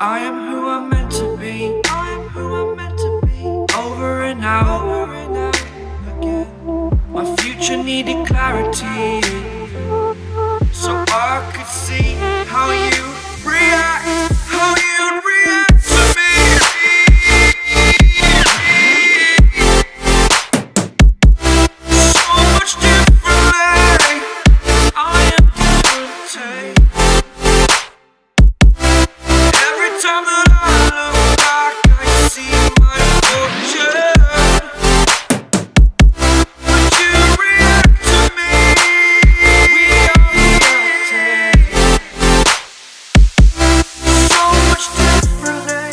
I am who I'm meant to be. I am who I'm meant to be. Over and out, over and out again. My future needed clarity, so I could see how you react, how you'd react to me. So much differently. I am different. Every time that I look back, I see my fortune. Would you react to me? We are reacting so much differently.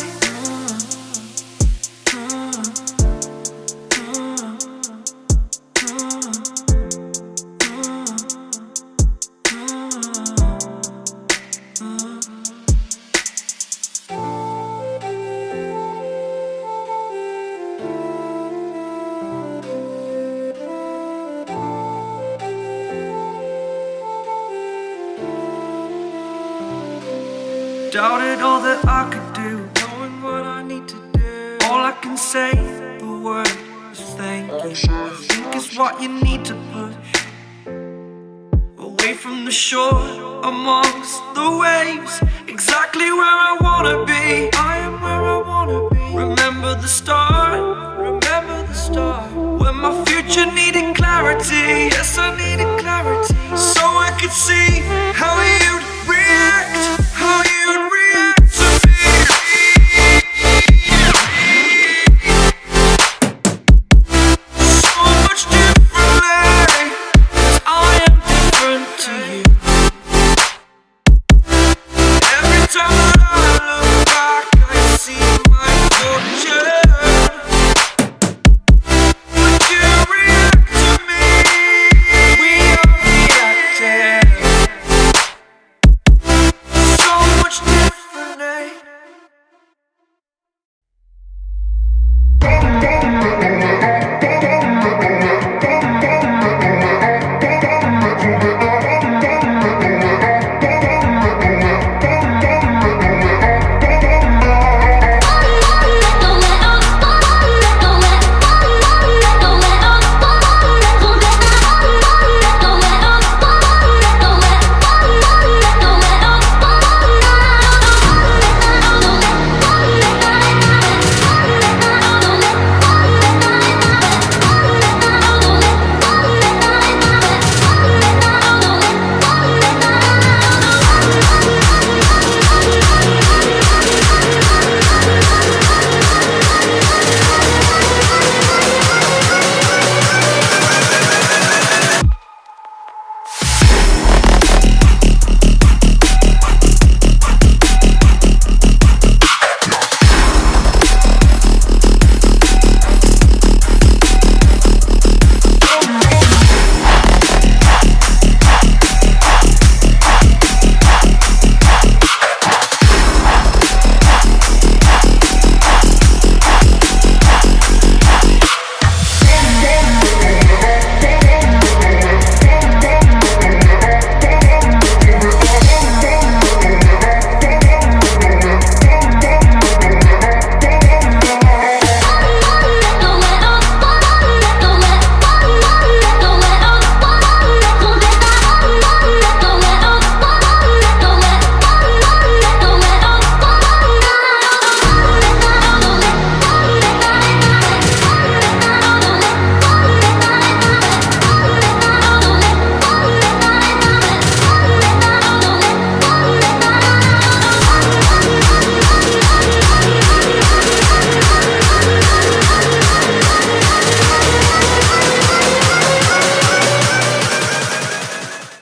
Doubted all that I could do, knowing what I need to do. All I can say, the word is thank you. I think it's what you need to push away from the shore, amongst the waves, exactly where I wanna be. I am where I wanna be. Remember the start, when my future needed clarity. Yes, I needed clarity, so I could see how